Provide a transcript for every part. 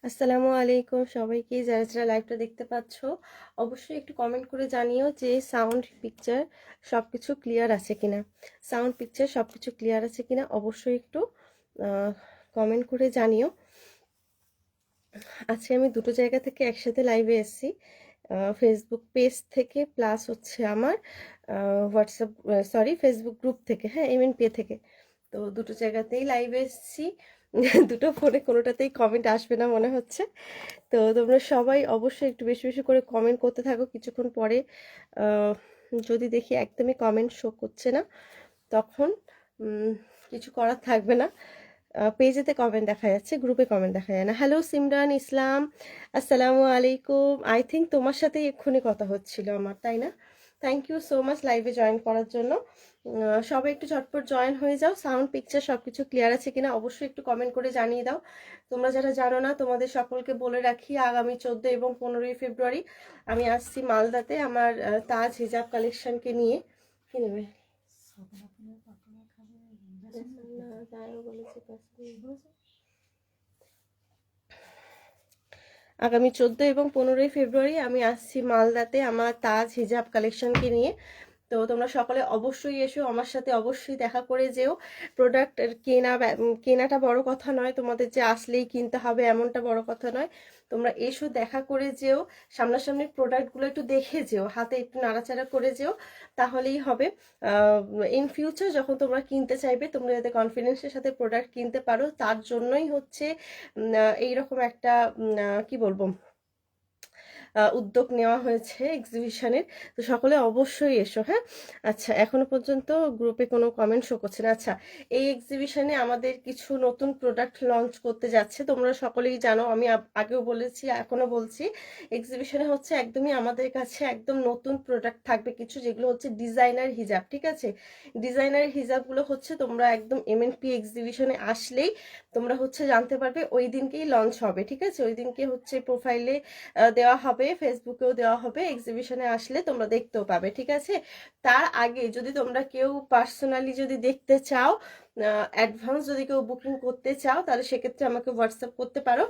আসসালামু আলাইকুম সবাইকে, যারা যারা লাইভটা দেখতে পাচ্ছ অবশ্যই একটু কমেন্ট করে জানিও যে সাউন্ড পিকচার সবকিছু ক্লিয়ার আছে কিনা। সাউন্ড পিকচার সবকিছু ক্লিয়ার আছে কিনা অবশ্যই একটু কমেন্ট করে জানিও। আজকে আমি দুটো জায়গা থেকে একসাথে লাইভে এসেছি, ফেসবুক পেজ থেকে প্লাস হচ্ছে আমার হোয়াটসঅ্যাপ ফেসবুক গ্রুপ থেকে, হ্যাঁ MNP থেকে। তো দুটো জায়গাতেই লাইভে এসেছি। দুটো ফোনে কোনোটাতেই কমেন্ট আসবে না মনে হচ্ছে। তো তোমরা সবাই অবশ্যই একটু বেশি বেশি করে কমেন্ট করতে থাকো। কিছুক্ষণ পরে যদি দেখি একদমই কমেন্ট শো করছে না, তখন কিছু করার থাকবে না। পেজেতে কমেন্ট দেখা যাচ্ছে, গ্রুপে কমেন্ট দেখা যায় না। হ্যালো সিমরান ইসলাম, আসসালামু আলাইকুম। আই থিঙ্ক তোমার সাথে এক্ষুনি কথা হচ্ছিল আমার, তাই না? থ্যাংক ইউ সো মাচ লাইভে জয়েন করার জন্য। সবাই একটু ঝটপট জয়েন হয়ে যাও। সাউন্ড পিকচার সবকিছু ক্লিয়ার আছে কিনা অবশ্যই একটু কমেন্ট করে জানিয়ে দাও। তোমরা যারা জানো না তোমাদের সকলকে বলে রাখি, আগামী 14 এবং 15ই ফেব্রুয়ারি আমি আসছি মালদাতে আমার তাজ হিজাব কালেকশনকে নিয়ে। কি নেবে? আগামী 14 এবং 15ই ফেব্রুয়ারি আমি আসছি মালদাতে আমার তাজ হিজাব কালেকশনকে নিয়ে। তো তোমরা সকলে অবশ্যই এসো, আমার সাথে অবশ্যই দেখা করে যেও। প্রোডাক্ট কেনাটা বড় কথা নয়, তোমাদের যে আসলেই কিনতে হবে এমনটা বড় কথা নয়। তোমরা এসো, দেখা করে যেও, সামনাসামনি প্রোডাক্টগুলো একটু দেখে যেও, হাতে একটু নাড়াচাড়া করে যেও, তাহলেই হবে। ইন ফিউচার যখন তোমরা কিনতে চাইবে তোমরা যাতে কনফিডেন্সের সাথে প্রোডাক্ট কিনতে পারো, তার জন্যই হচ্ছে এইরকম একটা কি বলবো উদ্যোগ নেওয়া হয়েছে এক্সিবিশনের। তো সকলে অবশ্যই এসো, হ্যাঁ। আচ্ছা, এখনো পর্যন্ত গ্রুপে কোনো কমেন্ট শো করছে না। আচ্ছা, এই এক্সিবিশনে আমাদের কিছু নতুন প্রোডাক্ট লঞ্চ করতে যাচ্ছে, তোমরা সকলেই জানো, আমি আগেও বলেছি এখনো বলছি। এক্সিবিশনে হচ্ছে একদমই আমাদের কাছে একদম নতুন প্রোডাক্ট থাকবে কিছু, যেগুলো হচ্ছে ডিজাইনার হিজাব, ঠিক আছে? ডিজাইনার হিজাবগুলো হচ্ছে তোমরা একদম MNP এক্সিবিশনে আসলেই তোমরা হচ্ছে জানতে পারবে, ওই দিনকেই লঞ্চ হবে, ঠিক আছে? ওই দিনকে হচ্ছে প্রোফাইলে দেওয়া হবে, ফেসবুকেও দেওয়া হবে, এক্সিবিশনে আসলে তোমরা দেখতেও পাবে, ঠিক আছে? তার আগে যদি তোমরা কেউ পার্সোনালি যদি দেখতে চাও, অ্যাডভান্স যদি কেউ বুকিং করতে চাও, তাহলে সেক্ষেত্রে আমাকে হোয়াটসঅ্যাপ করতে পারো।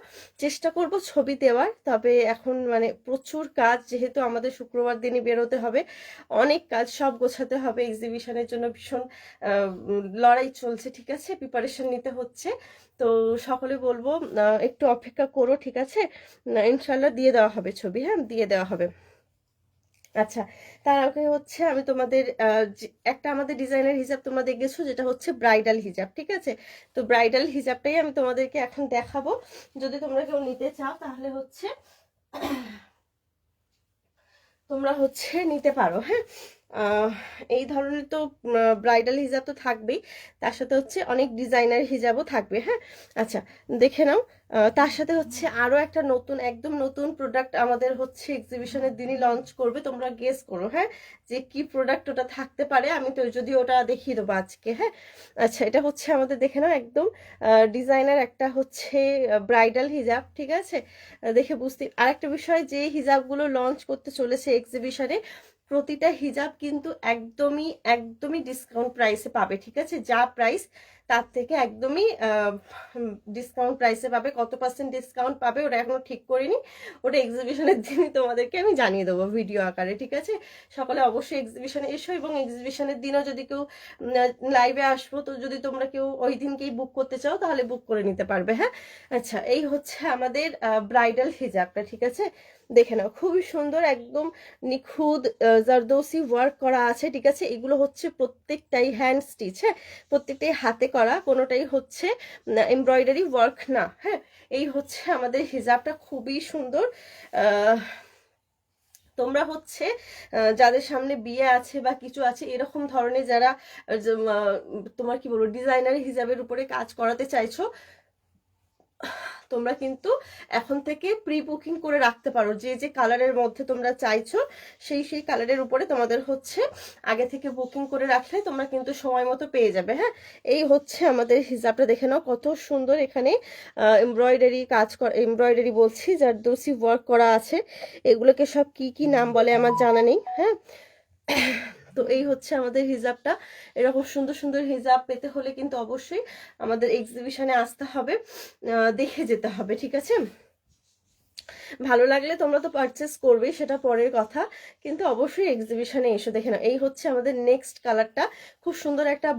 চেষ্টা করব ছবি দেওয়ার, তবে এখন মানে প্রচুর কাজ, যেহেতু আমাদের শুক্রবার দিনই বেরোতে হবে, অনেক কাজ, সব গোছাতে হবে। এক্সিবিশনের জন্য ভীষণ লড়াই চলছে, ঠিক আছে? প্রিপারেশন নিতে হচ্ছে। তো সকলে বলবো একটু অপেক্ষা করো, ঠিক আছে? ইনশাল্লাহ দিয়ে দেওয়া হবে ছবি, হ্যাঁ দিয়ে দেওয়া হবে। আচ্ছা, তার আগে হচ্ছে আমি তোমাদের একটা আমাদের ডিজাইনের হিজাব তোমরা দেখেছো, যেটা হচ্ছে ব্রাইডাল হিজাব, ঠিক আছে? তো ব্রাইডাল হিজাবটাই আমি তোমাদেরকে এখন দেখাবো। যদি তোমরা কেউ নিতে চাও তাহলে হচ্ছে তোমরা হচ্ছে নিতে পারো, হ্যাঁ। এই ধরনের তো ব্রাইডাল হিজাব তো থাকবেই, তার সাথে হচ্ছে অনেক ডিজাইনার হিজাবও থাকবে, হ্যাঁ। আচ্ছা, দেখে নাও। তার সাথে হচ্ছে আরো একটা নতুন, একদম নতুন প্রোডাক্ট আমাদের হচ্ছে এক্সিবিশনের দিনই লঞ্চ করবে। তোমরা গেস করো, হ্যাঁ, যে কি প্রোডাক্ট ওটা থাকতে পারে। আমি তো যদি ওটা দেখিয়ে দেবো আজকে, হ্যাঁ। আচ্ছা, এটা হচ্ছে আমাদের, দেখে নাও, একদম ডিজাইনার একটা হচ্ছে ব্রাইডাল হিজাব, ঠিক আছে? দেখে বুঝতে, আরেকটা বিষয়, যে হিজাবগুলো লঞ্চ করতে চলেছে এক্সিবিশনে, প্রতিটা হিজাব কিন্তু একদমই একদমই ডিসকাউন্ট প্রাইসে পাবে, ঠিক আছে? যা প্রাইস তার থেকে একদমই ডিসকাউন্ট প্রাইসে পাবে। কত পার্সেন্ট ডিসকাউন্ট পাবে ওটা এখনো ঠিক করিনি, ওটা এক্সিবিশনের দিনই তোমাদেরকে আমি জানিয়ে দেবো ভিডিও আকারে, ঠিক আছে? সকলে অবশ্যই এক্সিবিশনে এসো, এবং এক্সিবিশনের দিনও যদি কেউ লাইভে আসবো, তো যদি তোমরা কেউ ওই দিনকেই বুক করতে চাও তাহলে বুক করে নিতে পারবে, হ্যাঁ। আচ্ছা, এই হচ্ছে আমাদের ব্রাইডাল হিজাবটা, ঠিক আছে? দেখে নাও, খুবই সুন্দর, একদম নিখুঁত জারদৌসি ওয়ার্ক করা আছে, ঠিক আছে? এগুলো হচ্ছে প্রত্যেকটাই হ্যান্ড স্টিচ, হ্যাঁ, প্রত্যেকটাই হাতে করা, কোনোটাই হচ্ছে এমব্রয়ডারি ওয়ার্ক না, হ্যাঁ। এই হচ্ছে আমাদের হিজাবটা, খুবই সুন্দর। তোমরা হচ্ছে যাদের সামনে বিয়ে আছে বা কিছু আছে, এরকম ধরনের যারা তোমার কি বলবো ডিজাইনার হিজাবের উপরে কাজ করাতে চাইছো, তোমরা কিন্তু এখন থেকে প্রি বুকিং করে রাখতে পারো। যে যে কালারের মধ্যে তোমরা চাইছো, সেই সেই কালারের উপরে তোমাদের হচ্ছে আগে থেকে বুকিং করে রাখলে তোমরা কিন্তু সময় মতো পেয়ে যাবে, হ্যাঁ। এই হচ্ছে আমাদের হিজাবটা, দেখে নাও কত সুন্দর। এখানে এমব্রয়ডারি কাজ করা, এমব্রয়ডারি বলছি, জারদৌসি ওয়ার্ক করা আছে। এগুলোকে সব কি কি নাম বলে আমার জানা নেই, হ্যাঁ। তো এই হচ্ছে আমাদের হিজাবটা। এরকম সুন্দর সুন্দর হিজাব পেতে হলে কিন্তু অবশ্যই আমাদের এক্সিবিশনে আসতে হবে, দেখে যেতে হবে, ঠিক আছে? ভালো লাগলে তোমরা তো পারচেস করবে, সেটা পরের কথা, কিন্তু অবশ্যই এক্সিবিশনে এসে দেখে নাও। এই হচ্ছে আমাদের নেক্সট কালারটা, খুব সুন্দর একটা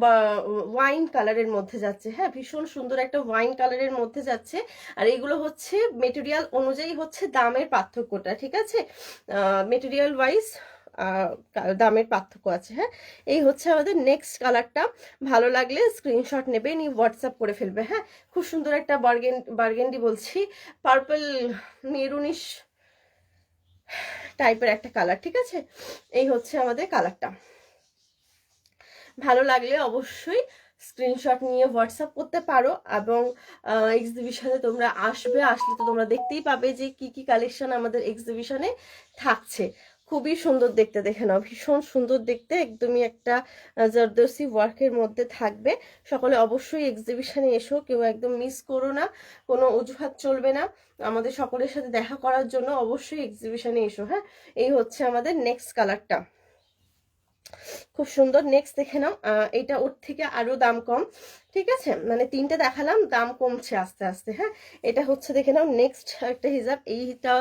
ওয়াইন কালারের মধ্যে যাচ্ছে। হ্যাঁ, ভীষণ সুন্দর একটা ওয়াইন কালারের মধ্যে যাচ্ছে। আর এইগুলো হচ্ছে মেটেরিয়াল অনুযায়ী হচ্ছে দামের পার্থক্যটা, ঠিক আছে, মেটেরিয়াল ওয়াইজ দামের পার্থক্য আছে। হ্যাঁ, এই হচ্ছে আমাদের নেক্সট কালারটা। ভালো লাগলে স্ক্রিনশট নেবে, নিয়ে হোয়াটসঅ্যাপ করে ফেলবে। হ্যাঁ, খুব সুন্দর একটা বার্গেন্ডি বলছি, পার্পল মেরুনিশ টাইপের একটা কালার, ঠিক আছে। এই হচ্ছে আমাদের কালারটা। ভালো লাগলে অবশ্যই স্ক্রিনশট নিয়ে হোয়াটসঅ্যাপ করতে পারো, এবং এক্সিবিশনে তোমরা আসবে, আসলে তো তোমরা দেখতেই পাবে যে কি কি কালেকশন আমাদের এক্সিবিশনে থাকছে। খুবই সুন্দর দেখতে, দেখে নাও, ভীষণ সুন্দর দেখতে, একদমই একটা জরদস্তি ওয়ার্কের মধ্যে থাকবে। সকলে অবশ্যই এক্সিবিশনে এসো, কেউ একদম মিস করো না, কোনো অজুহাত চলবে না। আমাদের সকলের সাথে দেখা করার জন্য অবশ্যই এক্সিবিশনে এসো। হ্যাঁ, এই হচ্ছে আমাদের নেক্সট কালারটা, খুব সুন্দর। নেক্সট দেখে নাও, এটা ওর থেকে আরো দাম কম, ঠিক আছে, মানে তিনটে দেখালাম, দাম কমছে আস্তে আস্তে। হ্যাঁ, এটা হচ্ছে দেখে নাও নেক্সট একটা হিজাব। এইটা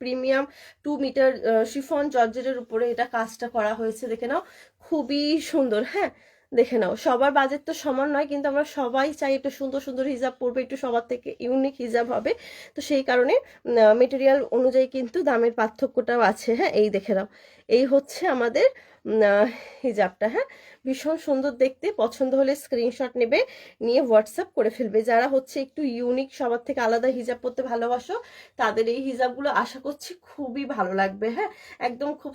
প্রিমিয়াম 2 মিটার শিফন জর্জেটের উপরে এটা কাজটা করা হয়েছে, দেখে নাও, খুবই সুন্দর। হ্যাঁ, দেখে নাও, সবার বাজেট তো সমান নয়, কিন্তু আমরা সবাই চাই একটু সুন্দর সুন্দর হিজাব পরবে, একটু সবার থেকে ইউনিক হিজাব হবে। তো সেই কারণে মেটেরিয়াল অনুযায়ী কিন্তু দামের পার্থক্যটাও আছে। হ্যাঁ, এই দেখে নাও, এই হচ্ছে আমাদের হিজাবটা। হ্যাঁ, ভীষণ সুন্দর দেখতে, পছন্দ হলে স্ক্রিনশট নেবে, নিয়ে হোয়াটসঅ্যাপ করে ফেলবে। যারা হচ্ছে একটু ইউনিক, সবার থেকে আলাদা হিজাব পরতে ভালোবাসো, তাদের এই হিজাবগুলো আশা করছি খুবই ভালো লাগবে। হ্যাঁ, একদম খুব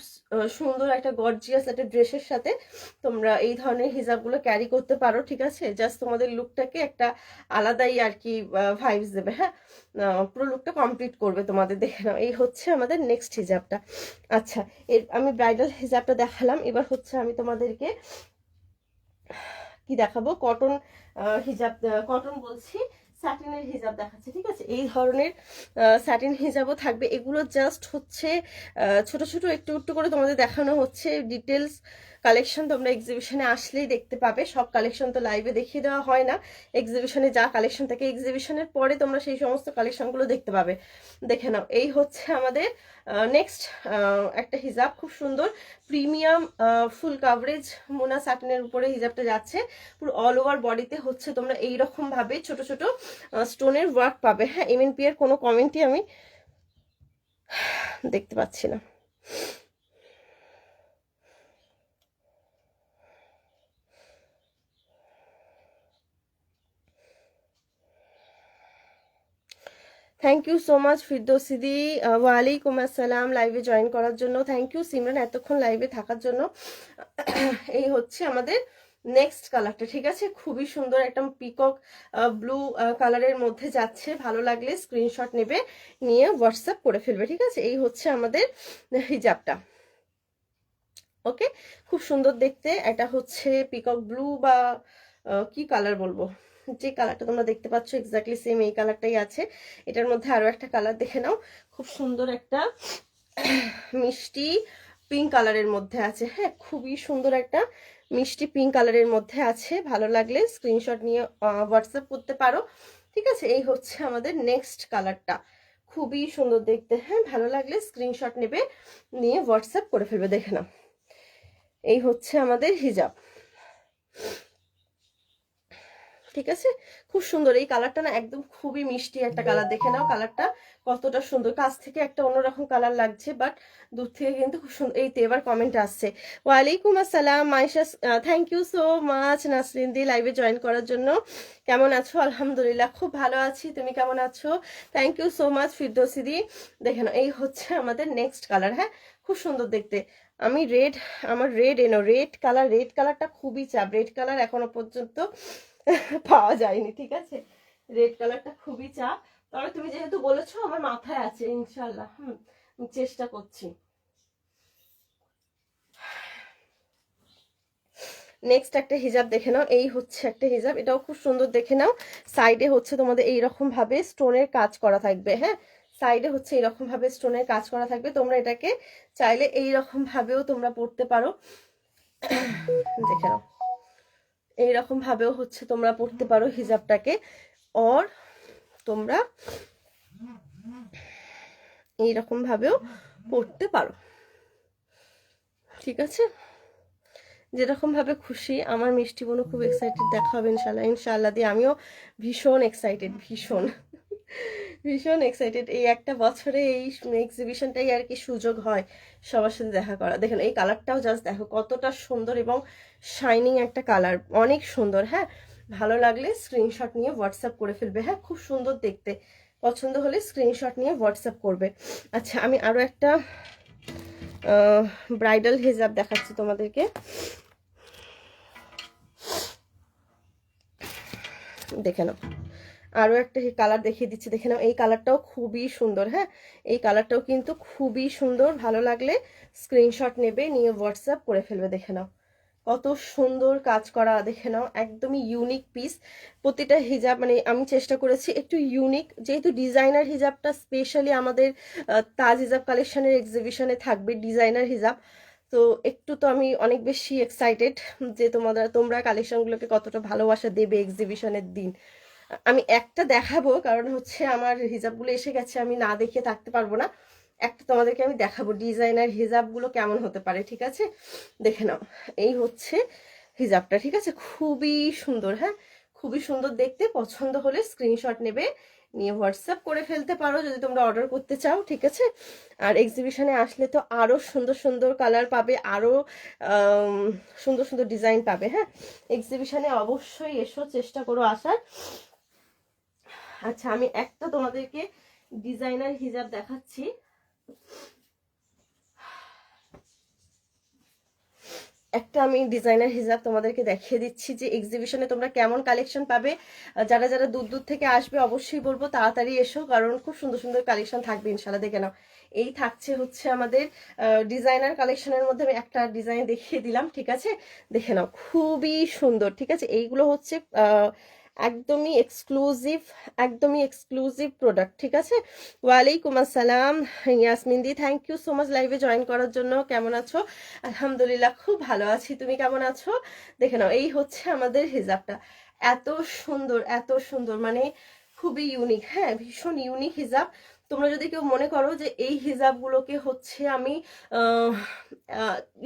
সুন্দর একটা গর্জিয়াস একটা ড্রেসের সাথে তোমরা এই ধরনের হিজাবগুলো ক্যারি করতে পারো, ঠিক আছে, জাস্ট তোমাদের লুকটাকে একটা আলাদাই আর কি ভাইবস দেবে। হ্যাঁ, পুরো লুকটা কমপ্লিট করবে তোমাদের। দেখে নাও, এই হচ্ছে আমাদের নেক্সট হিজাবটা। আচ্ছা, আমি ব্রাইডাল হিজাবটা দেখালাম, এবার হচ্ছে আমি তোমাদেরকে কি দেখাবো, কটন হিজাব, কটন বলছি, স্যাটিনের হিজাব দেখাচ্ছে, ঠিক আছে। এই ধরনের স্যাটিন হিজাবও থাকবে। এগুলো জাস্ট হচ্ছে ছোট ছোট একটু একটু করে তোমাদের দেখানো হচ্ছে, ডিটেলস কালেকশন তোমরা এক্সিবিশনে আসলেই দেখতে পাবে। সব কালেকশন তো লাইভে দেখিয়ে দেওয়া হয় না, এক্সিবিশনে যা কালেকশন থাকে এক্সিবিশনের পরে তোমরা সেই সমস্ত কালেকশনগুলো দেখতে পাবে। দেখে নাও, এই হচ্ছে আমাদের নেক্সট একটা হিজাব, খুব সুন্দর প্রিমিয়াম ফুল কাভারেজ মোনা স্যাটিনের উপরে হিজাবটা যাচ্ছে। পুরো অল ওভার বডিতে হচ্ছে তোমরা এইরকম ভাবে ছোট ছোট স্টোনের ওয়ার্ক পাবে। হ্যাঁ, এমএনপি এর কোনো কমেন্টই আমি দেখতে পাচ্ছি না। থ্যাংক ইউ সো মাচ ফিরদৌসিদি, ওয়ালাইকুম আসসালাম লাইভে জয়েন করার জন্য। থ্যাংক ইউ সিমরান এতক্ষণ লাইভে থাকার জন্য। এই হচ্ছে আমাদের নেক্সট কালারটা, ঠিক আছে, খুবই সুন্দর একদম পিকক ব্লু কালারের মধ্যে যাচ্ছে। ভালো লাগলে স্ক্রিনশট নেবে, নিয়ে হোয়াটসঅ্যাপ করে ফেলবে, ঠিক আছে। এই হচ্ছে আমাদের হিজাবটা। ওকে, খুব সুন্দর দেখতে। এটা হচ্ছে পিকক ব্লু বা কি কালার বলবো, যে কালারটা তোমরা দেখতে পাচ্ছ এক্স্যাক্টলি সেম এই কালারটাই আছে। এটার মধ্যে আরো একটা কালার দেখে নাও, খুব সুন্দর একটা মিষ্টি পিঙ্ক কালারের মধ্যে আছে। হ্যাঁ, খুবই সুন্দর একটা মিষ্টি পিঙ্ক কালারের মধ্যে আছে। ভালো লাগলে স্ক্রিনশট নিয়ে হোয়াটসঅ্যাপ করতে পারো, ঠিক আছে। এই হচ্ছে আমাদের নেক্সট কালারটা, খুবই সুন্দর দেখতে। হ্যাঁ, ভালো লাগলে স্ক্রিনশট নেবে, নিয়ে হোয়াটসঅ্যাপ করে ফেলবে। দেখে নাও, এই হচ্ছে আমাদের হিজাব, ঠিক আছে। খুব সুন্দর এই কালারটা না, একদম খুবই মিষ্টি একটা কালার। দেখে নাও কালারটা কতটা সুন্দর, কাছ থেকে একটা অন্যরকম কালার লাগছে, বাট দূর থেকে কিন্তু খুব সুন্দর। এই তো এবার কমেন্ট আসছে, ওয়ালাইকুম আসসালাম Maisha, thank you so much Nasrin দি লাইভে জয়েন করার জন্য। কেমন আছো? আলহামদুলিল্লাহ, খুব ভালো আছি, তুমি কেমন আছো? Thank you so much Firdousi দি। দেখে নাও, এই হচ্ছে আমাদের নেক্সট কালার। হ্যাঁ, খুব সুন্দর দেখতে। আমি রেড, আমার রেড এনো, রেড কালার, রেড কালারটা খুবই চাপ, রেড কালার এখনো পর্যন্ত পাওয়া যায়নি, ঠিক আছে। রেড কালারটা খুবই চাপ, তবে তুমি যেহেতু বলেছো আমার মাথায় আছে, ইনশাল্লাহ চেষ্টা করছি। নেক্সট একটা হিজাব দেখে নাও, এই হচ্ছে একটা হিজাব, এটাও খুব সুন্দর। দেখে নাও, সাইডে হচ্ছে তোমাদের এইরকম ভাবে স্টোনের কাজ করা থাকবে। হ্যাঁ, সাইডে হচ্ছে এইরকম ভাবে স্টোনের কাজ করা থাকবে। তোমরা এটাকে চাইলে এইরকম ভাবেও তোমরা পড়তে পারো। দেখে নাও, এইরকম ভাবেও হচ্ছে তোমরা পড়তে পারো হিজাবটাকে। আর তোমরা এইরকম ভাবেও পরতে পারো, ঠিক আছে? যেরকম ভাবে খুশি। আমার মিষ্টি বোনও খুব এক্সাইটেড, দেখা হবে ইনশাল্লাহ। ইনশাল্লাহ দিয়ে আমিও ভীষণ এক্সাইটেড, ভীষণ ভীষণ এক্সাইটেড। এই একটা বছরে এই এক্সিবিশনটাই আর কি সুযোগ হয় সবার সাথে দেখা করা। দেখেন এই কালারটাও জাস্ট দেখো কতটা সুন্দর এবং শাইনিং একটা কালার, অনেক সুন্দর। হ্যাঁ, ভালো লাগলে স্ক্রিনশট নিয়ে হোয়াটসঅ্যাপ করে ফেলবে। হ্যাঁ, খুব সুন্দর দেখতে, পছন্দ হলে স্ক্রিনশট নিয়ে হোয়াটসঅ্যাপ করবে। আচ্ছা, আমি আরও একটা ব্রাইডাল হিজাব দেখাচ্ছি তোমাদেরকে। দেখে নাও, আরও একটা কালার দেখিয়ে দিচ্ছি, দেখে নাও। এই কালারটাও খুবই সুন্দর। হ্যাঁ, এই কালারটাও কিন্তু খুবই সুন্দর। ভালো লাগলে স্ক্রিনশট নেবে, নিয়ে হোয়াটসঅ্যাপ করে ফেলবে। দেখে নাও কত সুন্দর কাজ করা, দেখে নাও একদমই ইউনিক পিস। প্রতিটা হিজাব মানে আমি চেষ্টা করেছি একটু ইউনিক, যেহেতু ডিজাইনার হিজাবটা স্পেশালি আমাদের তাজ হিজাব কালেকশনের এক্সিবিশনে থাকবে ডিজাইনার হিজাব। তো একটু তো আমি অনেক বেশি এক্সাইটেড যে তোমরা কালেকশনগুলোকে কতটা ভালোবাসা দেবে এক্সিবিশনের দিন। আমি একটা দেখাবো, কারণ হচ্ছে আমার হিজাবগুলো এসে গেছে, আমি না দেখে থাকতে পারবো না। একটা তোমাদেরকে আমি দেখাবো ডিজাইনার হিজাবগুলো কেমন হতে পারে, ঠিক আছে? দেখে নাও, এই হচ্ছে হিজাবটা, ঠিক আছে? খুবই সুন্দর। হ্যাঁ, খুবই সুন্দর দেখতে। পছন্দ হলে স্ক্রিনশট নেবে, নিয়ে হোয়াটসঅ্যাপ করে ফেলতে পারো যদি তোমরা অর্ডার করতে চাও, ঠিক আছে? আর এক্সিবিশনে আসলে তো আরো সুন্দর সুন্দর কালার পাবে, আরো সুন্দর সুন্দর ডিজাইন পাবে। হ্যাঁ, এক্সিবিশনে অবশ্যই এসো, চেষ্টা করো আসার। আচ্ছা, আমি একটা তোমাদেরকে ডিজাইনার হিজাব দেখাচ্ছি। একটা আমি ডিজাইনার হিজাব তোমাদেরকে দেখিয়ে দিচ্ছি যে এক্সিবিশনে তোমরা কেমন কালেকশন পাবে। যারা যারা দূর দূর থেকে আসবে অবশ্যই বলবো তাড়াতাড়ি এসো, কারণ খুব সুন্দর সুন্দর কালেকশন থাকবে ইনশাল্লাহ। দেখে নাও, এই থাকছে হচ্ছে আমাদের ডিজাইনার কালেকশনের মধ্যে আমি একটা ডিজাইন দেখিয়ে দিলাম, ঠিক আছে? দেখে নাও খুবই সুন্দর, ঠিক আছে? এইগুলো হচ্ছে একদমই এক্সক্লুসিভ, একদমই এক্সক্লুসিভ প্রোডাক্ট, ঠিক আছে? ওয়ালাইকুম আসসালাম ইয়াসমিন দি, থ্যাংক ইউ সো মাচ লাইভে জয়েন করার জন্য। কেমন আছো? আলহামদুলিল্লাহ খুব ভালো আছি, তুমি কেমন আছো? দেখে নাও, এই হচ্ছে আমাদের হিজাবটা। এত সুন্দর, এত সুন্দর, মানে খুবই ইউনিক। হ্যাঁ, ভীষণ ইউনিক হিজাব। তোমরা যদি কেউ মনে করো যে এই হিজাবগুলোকে হচ্ছে আমি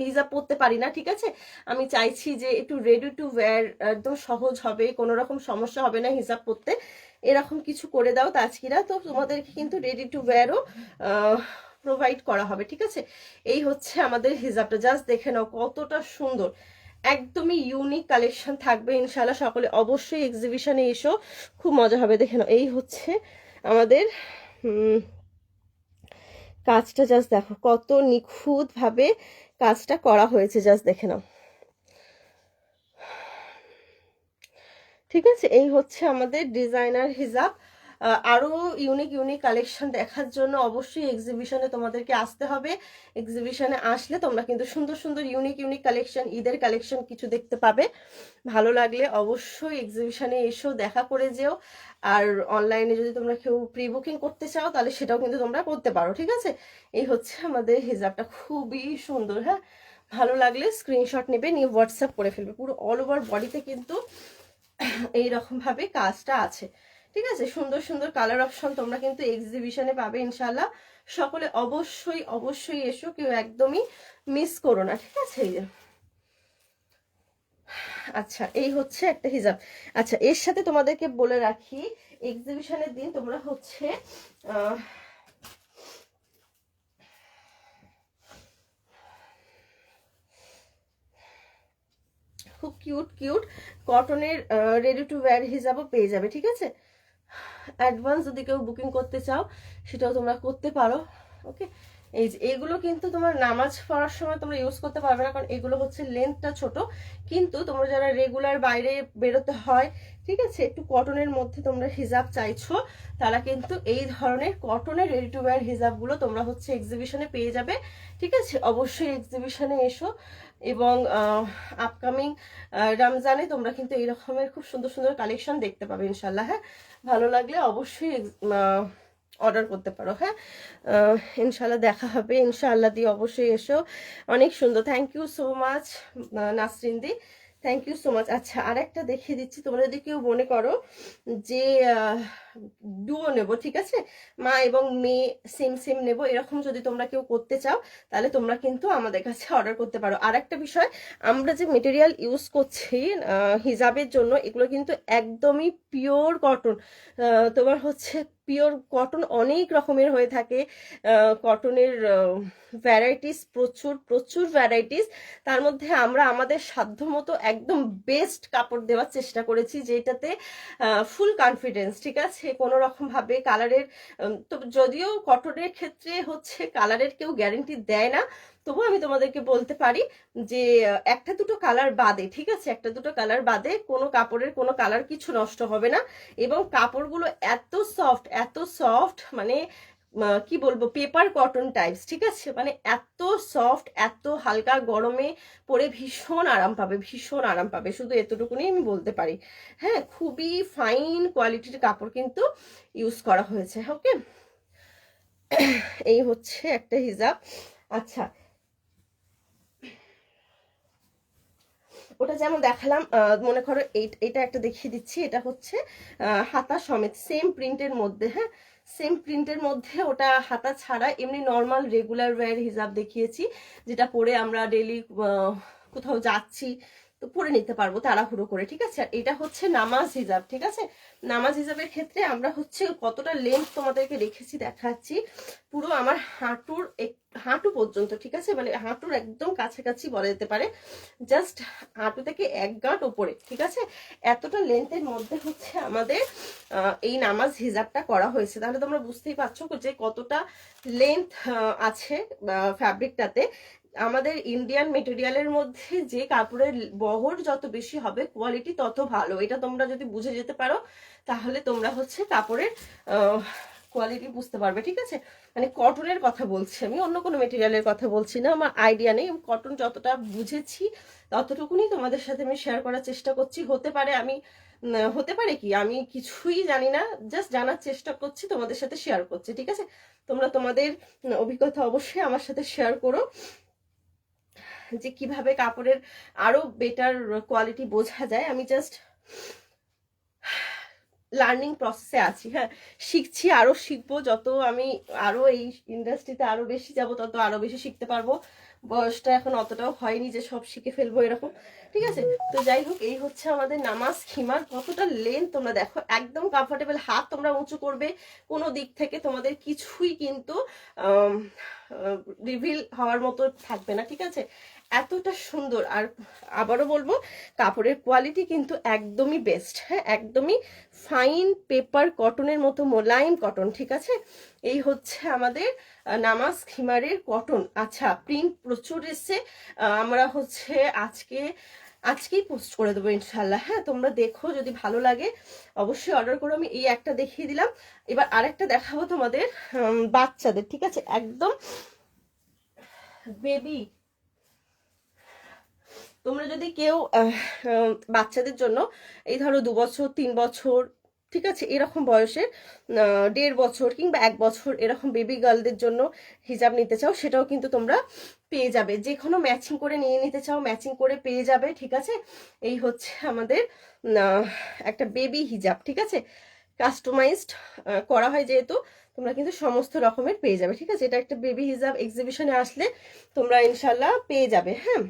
হিজাব পরতে পারি না, ঠিক আছে, আমি চাইছি যে একটু রেডি টু ওয়্যার, একদম সহজ হবে, কোনো রকম সমস্যা হবে না হিজাব পরতে, এরকম কিছু করে দাও তাজকিরা, তো তোমাদেরকে কিন্তু রেডি টু ওয়্যারও প্রোভাইড করা হবে, ঠিক আছে? এই হচ্ছে আমাদের হিজাবটা, জাস্ট দেখে নাও কতটা সুন্দর, একদমই ইউনিক কালেকশন থাকবে ইনশাল্লাহ। সকলে অবশ্যই এক্সিবিশনে এসো, খুব মজা হবে। দেখে নাও, এই হচ্ছে আমাদের কাজটা, জাস্ট দেখো কত নিখুঁত ভাবে কাজটা করা হয়েছে, জাস্ট দেখে নাও, ঠিক আছে? এই হচ্ছে আমাদের ডিজাইনার হিজাব। আরো ইউনিক ইউনিক কালেকশন দেখার জন্য অবশ্যই এক্সিবিশনে তোমাদেরকে আসতে হবে। এক্সিবিশনে আসলে তোমরা কিন্তু সুন্দর সুন্দর ইউনিক ইউনিক কালেকশন, ঈদের কালেকশন কিছু দেখতে পাবে। ভালো লাগলে অবশ্যই এক্সিবিশনে এসো, দেখা করে যেও। আর অনলাইনে যদি তোমরা কেউ প্রি বুকিং করতে চাও তাহলে সেটাও কিন্তু তোমরা করতে পারো, ঠিক আছে? এই হচ্ছে আমাদের হিজাবটা, খুবই সুন্দর। হ্যাঁ, ভালো লাগলে স্ক্রিনশট নেবে, নিয়ে হোয়াটসঅ্যাপ করে ফেলবে। পুরো অল ওভার বডিতে কিন্তু এইরকম ভাবে কাজটা আছে, ঠিক আছে? সুন্দর সুন্দর কালার অপশন তোমরা কিন্তু এক্সিবিশনে পাবে ইনশাল্লাহ। সকলে অবশ্যই অবশ্যই এসো, কেউ একদমই মিস করো না, ঠিক আছে? এই যে, আচ্ছা, এই হচ্ছে একটা হিজাব। আচ্ছা, এর সাথে তোমাদেরকে বলে রাখি এক্সিবিশনের দিন তোমরা হচ্ছে খুব কিউট কিউট কটনের রেডি টু ওয়্যার হিজাবও পেয়ে যাবে, ঠিক আছে? অ্যাডভান্স যদি কেউ বুকিং করতে চাও সেটাও তোমরা করতে পারো, ওকে? এই যে এগুলো কিন্তু তোমার নামাজ পড়ার সময় তোমরা ইউজ করতে পারবে না, কারণ এগুলো হচ্ছে লেন্থটা ছোট। কিন্তু তোমরা যারা রেগুলার বাইরে বেরোতে হয়, ঠিক আছে, একটু কটনের মধ্যে তোমরা হিজাব চাইছো, তারা কিন্তু এই ধরনের কটনের রেডি টু ওয়্যার হিজাবগুলো তোমরা হচ্ছে এক্সিবিশনে পেয়ে যাবে, ঠিক আছে? অবশ্যই এক্সিবিশনে এসো। এবং আপকামিং রমজানে তোমরা কিন্তু এই রকমের খুব সুন্দর সুন্দর কালেকশন দেখতে পাবে ইনশাল্লাহ। হ্যাঁ, ভালো লাগলে অবশ্যই অর্ডার করতে পারো। হ্যাঁ, ইনশাল্লাহ দেখা হবে, ইনশাল্লাহ দিয়ে অবশ্যই এসো। অনেক সুন্দর, thank you so much Nasrin di, thank you so much. আচ্ছা, আর একটা দেখিয়ে দিচ্ছি, তোমরা যদি কেউ মনে করো যে ডুও নেবো, ঠিক আছে, মা এবং মেয়ে সেম সেম নেবো, এরকম যদি তোমরা কেউ করতে চাও তাহলে তোমরা কিন্তু আমাদের কাছে অর্ডার করতে পারো। আর একটা বিষয়, আমরা যে মেটেরিয়াল ইউজ করছি হিজাবের জন্য, এগুলো কিন্তু একদমই পিওর কটন। তোমার হচ্ছে পিওর কটন অনেক রকমের হয়ে থাকে, কটনের ভ্যারাইটিস প্রচুর প্রচুর ভ্যারাইটিস। তার মধ্যে আমরা আমাদের সাধ্যমতো একদম বেস্ট কাপড় দেওয়ার চেষ্টা করেছি, যেটাতে ফুল কনফিডেন্স, ঠিক আছে, কোনো রকম ভাবে কালারের, তো যদিও কটনের ক্ষেত্রে হচ্ছে কালারের কেউ গ্যারেন্টি দেয় না, তবু আমি তোমাদেরকে বলতে পারি যে একটা দুটো কালার বাদে, ঠিক আছে, একটা দুটো কালার বাদে কোনো কাপড়ের কোনো কালার কিছু নষ্ট হবে না। এবং কাপড়গুলো এত সফট, এত সফট, মানে কি বলবো, পেপার কটন টাইপস, ঠিক আছে, মানে এত সফট, এত হালকা, গরমে পরে ভীষণ আরাম পাবে, ভীষণ আরাম পাবে, শুধু এতটুকুনি আমি বলতে পারি। হ্যাঁ, খুবই ফাইন কোয়ালিটির কাপড় কিন্তু ইউজ করা হয়েছে। ওকে, এই হচ্ছে একটা হিজাব। আচ্ছা, ওটা যেমন দেখালাম, মনে করো এইটা একটা দেখিয়ে দিচ্ছি, এটা হচ্ছে হাতা সমেত সেম প্রিন্টের মধ্যে, হ্যাঁ, সেম প্রিন্টের মধ্যে, ওটা হাতা ছাড়া এমনি নর্মাল রেগুলার ওয়্যার হিজাব দেখিয়েছি, যেটা পরে আমরা ডেলি কোথাও যাচ্ছি তো পরে নিতে পারবো তাড়াহুড়ো করে, ঠিক আছে। আর এটা হচ্ছে নামাজ হিজাব, ঠিক আছে। নামাজ হিজাবের ক্ষেত্রে আমরা হচ্ছে কতটা লেন্থ তোমাদেরকে রেখেছি দেখাচ্ছি, পুরো আমার হাঁটু পর্যন্ত, ঠিক আছে, মানে হাঁটুর একদম কাছাকাছি বলা যেতে পারে, জাস্ট হাঁটু থেকে এক গাঁট ওপরে, ঠিক আছে, এতটা লেন্থের মধ্যে হচ্ছে আমাদের এই নামাজ হিজাবটা করা হয়েছে। তাহলে তোমরা বুঝতেই পারছো যে কতটা লেন্থ আছে ফ্যাব্রিকটাতে। আমাদের ইন্ডিয়ান মেটেরিয়ালের মধ্যে যে কাপড়ের বহর যত বেশি হবে, কোয়ালিটি তত ভালো। এটা তোমরা যদি বুঝে যেতে পারো তাহলে তোমরা হচ্ছে কাপড়ের কোয়ালিটি বুঝতে পারবে, ঠিক আছে। মানে কটনের কথা বলছি আমি, অন্য কোনো মেটেরিয়ালের কথা বলছি না, আমার আইডিয়া নেই। কটন যতটা বুঝেছি ততটুকুনি তোমাদের সাথে আমি শেয়ার করার চেষ্টা করছি। হতে পারে কি আমি কিছুই জানি না, জাস্ট জানার চেষ্টা করছি, তোমাদের সাথে শেয়ার করছি, ঠিক আছে। তোমরা তোমাদের অভিজ্ঞতা অবশ্যই আমার সাথে শেয়ার করো, যে কিভাবে কাপড়ের আরো বেটার কোয়ালিটি বোঝা যায়। আমি জাস্ট লার্নিং প্রসেসে আছি, হ্যাঁ, শিখছি, আরো শিখবো, যত আমি আরো এই ইন্ডাস্ট্রিতে আরো বেশি যাব তত আরো বেশি শিখতে পারবো। বয়সটা এখন অতটাও হয়নি যে সব শিখে ফেলবো এরকম, ঠিক আছে। তো যাই হোক, এই হচ্ছে আমাদের নামাজ খিমার, কতটা লেন্থ তোমরা দেখো, একদম কমফোর্টেবল, হাত তোমরা উঁচু করবে, কোনো দিক থেকে তোমাদের কিছুই কিন্তু রিভিল হওয়ার মতো থাকবে না, ঠিক আছে, এতটা সুন্দর। আর আবারও বলবো, কাপড়ের কোয়ালিটি কিন্তু একদমই বেস্ট, হ্যাঁ, একদমই ফাইন পেপার কটনের মতো মোলায়েম কটন, ঠিক আছে। এই হচ্ছে আমাদের নামাজ খিমারের কটন। আচ্ছা, প্রিন্ট প্রচুর এসছে, আমরা হচ্ছে আজকেই পোস্ট করে দেবো ইনশাল্লাহ। হ্যাঁ, তোমরা দেখো, যদি ভালো লাগে অবশ্যই অর্ডার করো। আমি এই একটা দেখিয়ে দিলাম, এবার আরেকটা দেখাবো তোমাদের বাচ্চাদের, ঠিক আছে, একদম বেবি। তোমরা যদি কেউ বাচ্চাদের জন্য এই ধরো 2 বছর 3 বছর, ঠিক আছে, এরকম বয়সের 1.5 বছর কিংবা 1 বছর এরকম বেবি গার্লদের জন্য হিজাব নিতে চাও, সেটাও কিন্তু তোমরা পেয়ে যাবে। যে কোনো ম্যাচিং করে নিয়ে নিতে চাও, ম্যাচিং করে পেয়ে যাবে, ঠিক আছে। এই হচ্ছে আমাদের একটা বেবি হিজাব, ঠিক আছে, কাস্টমাইজড করা হয় যেহেতু, তোমরা কিন্তু সমস্ত রকমের পেয়ে যাবে, ঠিক আছে। এটা একটা বেবি হিজাব, এক্সিবিশনে আসলে তোমরা ইনশাল্লাহ পেয়ে যাবে। হ্যাঁ,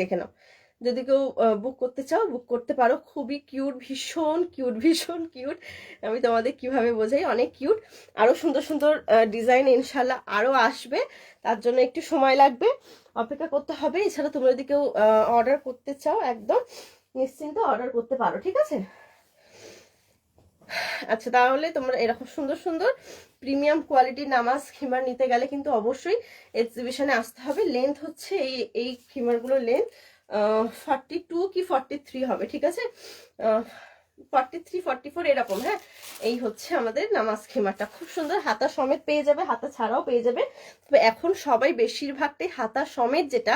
দেখে নাও, যদি কেউ বুক করতে চাও বুক করতে পারো। খুবই কিউট, ভীষণ কিউট, ভীষণ কিউট। আমি তোমাদের কিভাবে বোঝাই, অনেক কিউট। আরো সুন্দর সুন্দর ডিজাইন ইনশাল্লাহ আরো আসবে, তার জন্য একটু সময় লাগবে, অপেক্ষা করতে হবে। এছাড়া তোমরা যদি কেউ অর্ডার করতে চাও একদম নিশ্চিন্তে অর্ডার করতে পারো, ঠিক আছে। আচ্ছা, তাহলে তোমরা এরকম সুন্দর সুন্দর প্রিমিয়াম কোয়ালিটির নামাজ খিমার নিতে গেলে কিন্তু অবশ্যই এক্সিবিশনে আসতে হবে। লেন্থ হচ্ছে এই খিমারগুলোর লেন্থ 42 কি 43 হবে, ঠিক আছে, 43 44 এরকম। হ্যাঁ, এই হচ্ছে আমাদের নামাজ খিমারটা, খুব সুন্দর, হাতা সমেত পেয়ে যাবে, হাতা ছাড়াও পেয়ে যাবে। তবে এখন সবাই বেশিরভাগটাই হাতা সমেত, যেটা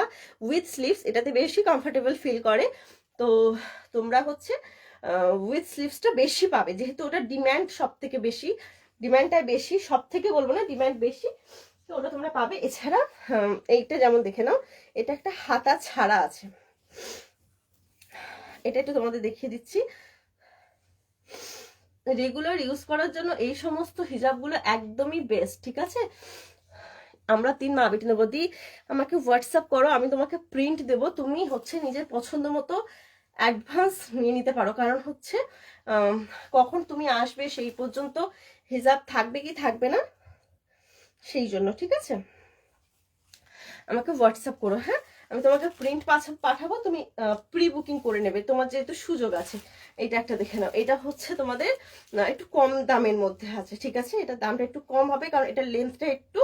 উইথ স্লিভস, এটাতে বেশি কমফোর্টেবল ফিল করে। তো তোমরা হচ্ছে উইথ স্লিভসটা বেশি পাবে, যেহেতু ওটা ডিম্যান্ড সব থেকে বেশি, ডিম্যান্ডটা বেশি, সব থেকে বলবো না, ডিম্যান্ড বেশি। তো ওটা তোমরা পাবে। এছাড়া এইটা যেমন দেখে নাও, এটা একটা হাতা ছাড়া আছে, এটা একটু তোমাদের দেখিয়ে দিচ্ছি। রেগুলার ইউজ করার জন্য এই সমস্ত হিজাবগুলো একদমই বেস্ট, ঠিক আছে। আমরা 3 মা বেটি নেবো। দি আমাকে হোয়াটসঅ্যাপ করো, আমি তোমাকে প্রিন্ট দেব, তুমি হচ্ছে নিজের পছন্দ মতো অ্যাডভান্স নিয়ে নিতে পারো। কারণ হচ্ছে কখন তুমি আসবে সেই পর্যন্ত হিজাব থাকবে কি থাকবে না, সেই জন্য, ঠিক আছে। আমাকে হোয়াটসঅ্যাপ করো, হ্যাঁ, আমি তোমাকে প্রিন্ট পাঠাবো, তুমি প্রি বুকিং করে নেবে, তোমার যেহেতু সুযোগ আছে। এটা একটা দেখে নাও, এটা হচ্ছে তোমাদের একটু কম দামের মধ্যে আছে, ঠিক আছে। এটা দামটা একটু কম হবে, কারণ এটা লেন্থটা একটু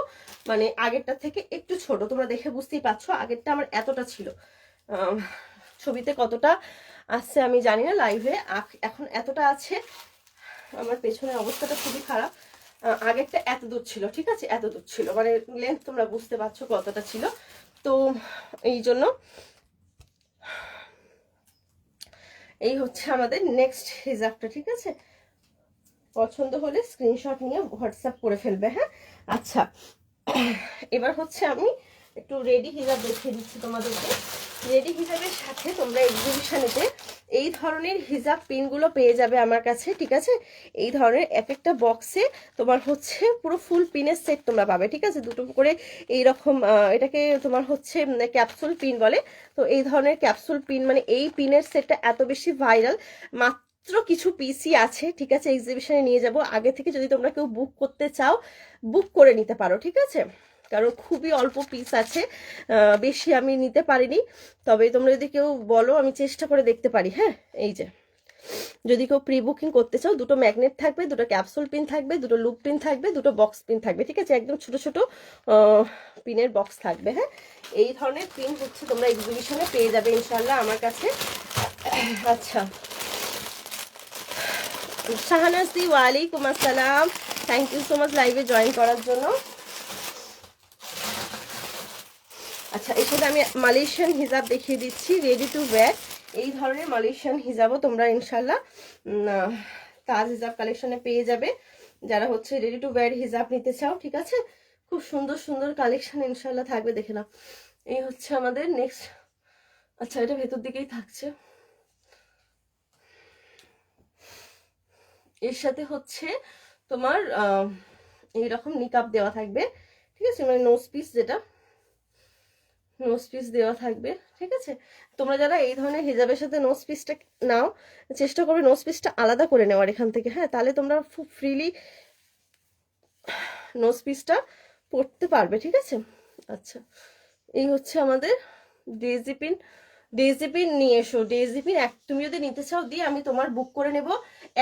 মানে আগেরটা থেকে একটু ছোট, তোমরা দেখে বুঝতেই পারছো। আগেরটা আমার এতটা ছিল, ছবিতে কতটা আসছে আমি জানি না, লাইভে এখন এতটা আছে। আমার পেছনের অবস্থাটা খুবই খারাপ। আগেরটা এত দূর ছিল, ঠিক আছে, এত দূর ছিল, মানে লেন্থ তোমরা বুঝতে পারছো কতটা ছিল। তো এই জন্য এই হচ্ছে আমাদের নেক্সট হিজাবটা, ঠিক আছে। পছন্দ হলে স্ক্রিনশট নিয়ে হোয়াটসঅ্যাপ করে ফেলবে, হ্যাঁ। আচ্ছা, এবার হচ্ছে আমি একটু রেডি হিজাব দেখিয়ে দিচ্ছি তোমাদেরকে। রেডি হিজাবের সাথে তোমরা এক্সিবিশনেতে এই ধরনের হিজাব পিনগুলো পেয়ে যাবে আমার কাছে, ঠিক আছে। এই ধরনের এক একটা বক্সে তোমার হচ্ছে পুরো ফুল পিনের সেট তোমরা পাবে, ঠিক আছে। দুটো করে এইরকম, এটাকে তোমার হচ্ছে ক্যাপসুল পিন বলে। তো এই ধরনের ক্যাপসুল পিন, মানে এই পিনের সেটটা এত বেশি ভাইরাল, মাত্র কিছু পিসই আছে, ঠিক আছে। এক্সিবিশনে নিয়ে যাব, আগে থেকে যদি তোমরা কেউ বুক করতে চাও বুক করে নিতে পারো, ঠিক আছে। কারণ খুবই অল্প পিস আছে, বেশি আমি নিতে পারিনি। তবে তোমরা যদি কেউ বলো আমি চেষ্টা করে দেখতে পারি, হ্যাঁ। এই যে যদি কেউ প্রি বুকিং করতে চাও, দুটো ম্যাগনেট থাকবে, দুটো ক্যাপসুল পিন থাকবে, দুটো লুপ পিন থাকবে, দুটো বক্স পিন থাকবে, ঠিক আছে। একদম ছোট ছোট পিনের বক্স থাকবে, হ্যাঁ। এই ধরনের পিন হচ্ছে তোমরা এক্সিবিশনে পেয়ে যাবে ইনশাল্লাহ আমার কাছে। আচ্ছা, শাহানাজি ওয়ালাইকুম আসসালাম, থ্যাংক ইউ সো মাচ লাইভে জয়েন করার জন্য। আচ্ছা, এর সাথে আমি মালয়েশিয়ান হিজাব দেখিয়ে দিচ্ছি, রেডি টু ওয়্যার। এই ধরনের মালয়েশিয়ান হিজাবও তোমরা ইনশাল্লাহ তাজ হিজাব কালেকশনে পেয়ে যাবে, যারা হচ্ছে রেডি টু ওয়্যার হিজাব নিতে চাও, ঠিক আছে। খুব সুন্দর সুন্দর কালেকশন ইনশাল্লাহ থাকবে, দেখে নাও। এই হচ্ছে আমাদের নেক্সট। আচ্ছা, এটা ভেতর দিকেই থাকছে। এর সাথে হচ্ছে তোমার এইরকম নিকাব দেওয়া থাকবে, ঠিক আছে, মানে নোজ পিস, যেটা নোজ পিস দেওয়া থাকবে, ঠিক আছে। তোমরা যারা এই ধরনের হিজাবের সাথে নোজ পিসটা নাও, চেষ্টা করবে নোজ পিসটা আলাদা করে নেওয়ার এখান থেকে, হ্যাঁ, তাহলে তোমরা খুব ফ্রিলি নোজ পিসটা পরতে পারবে, ঠিক আছে। আচ্ছা, এই হচ্ছে আমাদের ডেজি পিন। ডেজি পিন নিয়ে এসো, ডেজি পিন তুমি যদি নিতে চাও দিয়ে আমি তোমার বুক করে নেব।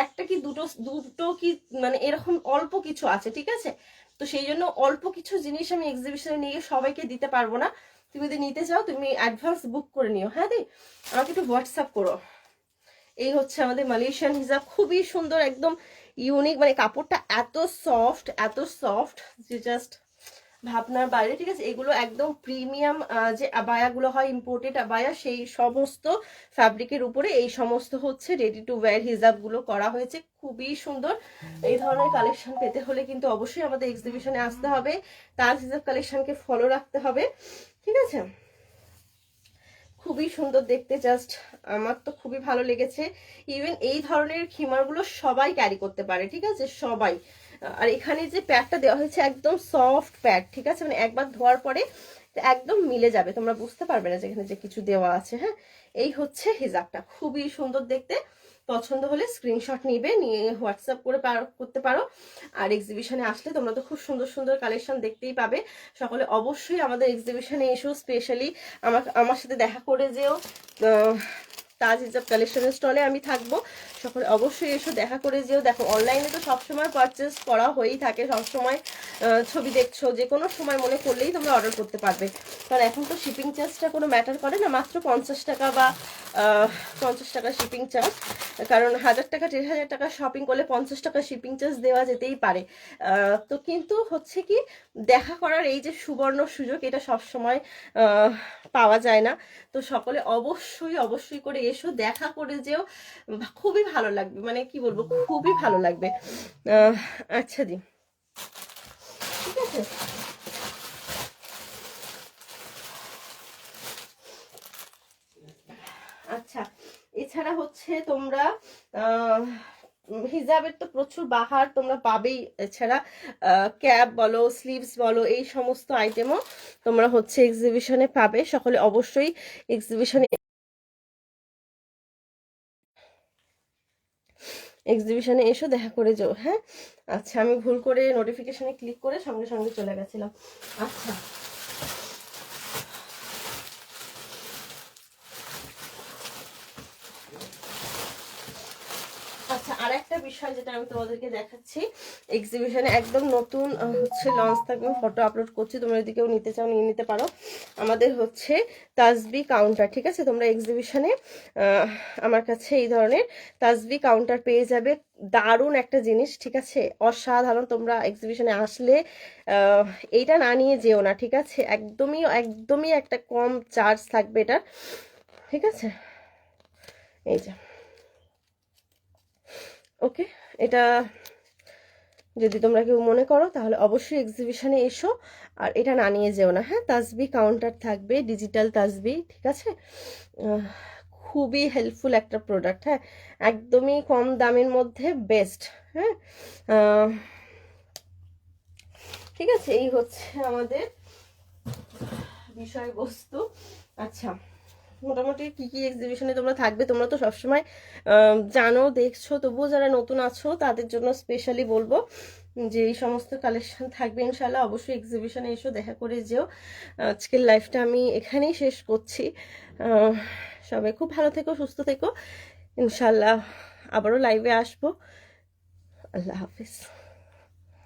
একটা কি দুটো দুটো কি মানে এরকম অল্প কিছু আছে, ঠিক আছে। তো সেই জন্য অল্প কিছু জিনিস আমি এক্সিবিশনে নিয়ে সবাইকে দিতে পারবো না। তুমি যদি নিতে চাও তুমি অ্যাডভান্স বুক করে নিও, হ্যাঁ দি, আমাকে একটু হোয়াটসঅ্যাপ করো। এই হচ্ছে আমাদের মালয়েশিয়ান হিজাব, খুবই সুন্দর, একদম ইউনিক, মানে কাপড়টা এত সফট যে জাস্ট ভাবনার বাইরে, ঠিক আছে। এগুলো একদম প্রিমিয়াম যে আবায়াগুলো হয়, ইম্পোর্টেড আবায়া, সেই সমস্ত ফ্যাব্রিকের উপরে এই সমস্ত হচ্ছে রেডি টু ওয়্যার হিজাবগুলো করা হয়েছে, খুবই সুন্দর। এই ধরনের কালেকশন পেতে হলে কিন্তু অবশ্যই আমাদের এক্সিবিশনে আসতে হবে, তাজ হিজাব কালেকশনকে ফলো রাখতে হবে, ঠিক আছে। খুবই সুন্দর দেখতে, জাস্ট আমার তো খুবই ভালো লেগেছে। ইভেন এই ধরনের খিমারগুলো সবাই ক্যারি করতে পারে, ঠিক আছে, সবাই। আর এখানে যে প্যাডটা দেওয়া হয়েছে একদম সফট প্যাড, ঠিক আছে, মানে একবার ধোয়ার পরে একদম মিলে যাবে, তোমরা বুঝতে পারবে না যেখানে যে কিছু দেওয়া আছে, হ্যাঁ। এই হচ্ছে হিজাবটা, খুবই সুন্দর দেখতে। পছন্দ হলে স্ক্রিনশট নিবে, নিয়ে হোয়াটসঅ্যাপ করতে পারো। আর এক্সিবিশনে আসলে তোমরা তো খুব সুন্দর সুন্দর কালেকশন দেখতেই পাবে। সকলে অবশ্যই আমাদের এক্সিবিশনে এসো, স্পেশালি আমার সাথে দেখা করে যেও। তাজ হিজাব কালেকশনের স্টলে আমি থাকবো, সকলে অবশ্যই এসো, দেখা করে যেও। দেখো, অনলাইনে তো সবসময় পারচেস করা হয়েই থাকে, সবসময় ছবি দেখছো, যে কোনো সময় মনে করলেই তোমরা অর্ডার করতে পারবে। কারণ এখন তো শিপিং চার্জটা কোনো ম্যাটার করে না, মাত্র 50 টাকা বা 50 টাকা শিপিং চার্জ। কারণ 1000 টাকা 1500 টাকা শপিং করলে 50 টাকা শিপিং চার্জ দেওয়া যেতেই পারে। তো কিন্তু হচ্ছে কি, দেখা করার এই যে সুবর্ণ সুযোগ, এটা সবসময় পাওয়া যায় না। তো সকলে অবশ্যই করে এসো, দেখা করে যেও, খুবই ভালো লাগবে, মানে কি বলবো, খুবই ভালো লাগবে। আচ্ছা দি, ঠিক আছে। এছাড়া হচ্ছে তোমরা হিজাবের তো প্রচুর বাহার তোমরা পাবেই, এছাড়া ক্যাপ বলো, স্লিভস বলো, এই সমস্ত আইটেমও তোমরা হচ্ছে এক্সিবিশনে পাবে। সকলে অবশ্যই এক্সিবিশনে এসো, দেখা করে যাও। হ্যাঁ, আচ্ছা, আমি ভুল করে নোটিফিকেশনে ক্লিক করে সঙ্গে সঙ্গে চলে গেছিলাম। আচ্ছা, আচ্ছা, আর একটা বিষয় যেটা আমি তোমাদেরকে দেখাচ্ছি, এক্সিবিশনে একদম নতুন হচ্ছে লঞ্চ থাকবে, ফটো আপলোড করছি, তোমরা যদি কেউ নিতে চাও নিয়ে নিতে পারো। আমাদের হচ্ছে তাসবি কাউন্টার, ঠিক আছে? তোমরা এক্সিবিশনে আমার কাছে এই ধরনের তাসবি কাউন্টার পেয়ে যাবে। দারুণ একটা জিনিস, ঠিক আছে? অসাধারণ। তোমরা এক্সিবিশনে আসলে এইটা না নিয়ে যেও না, ঠিক আছে? একদমই একদমই একটা কম চার্জ থাকবে এটা, ঠিক আছে? এই যে, ওকে, এটা যদি তোমরা কেউ মনে করো তাহলে অবশ্যই এক্সিবিশনে এসো, আর এটা না নিয়ে যেও না। হ্যাঁ, তাসবি কাউন্টার থাকবে, ডিজিটাল তাসবি, ঠিক আছে? খুবই হেল্পফুল একটা প্রোডাক্ট। হ্যাঁ, একদমই কম দামের মধ্যে বেস্ট। হ্যাঁ, ঠিক আছে, এই হচ্ছে আমাদের বিষয়বস্তু। আচ্ছা, মোটামুটি কি কি এক্সিবিশনে তোমরা থাকবে তোমরা তো সবসময় জানো, দেখছো, তবুও যারা নতুন আছো তাদের জন্য স্পেশালি বলবো যে এই সমস্ত কালেকশন থাকবে ইনশাল্লাহ। অবশ্যই এক্সিবিশনে এসো, দেখা করে যেও। আজকের লাইফটা আমি এখানেই শেষ করছি। সবাই খুব ভালো থেকো, সুস্থ থেকো, ইনশাল্লাহ আবারও লাইভে আসবো। আল্লাহ হাফিজ।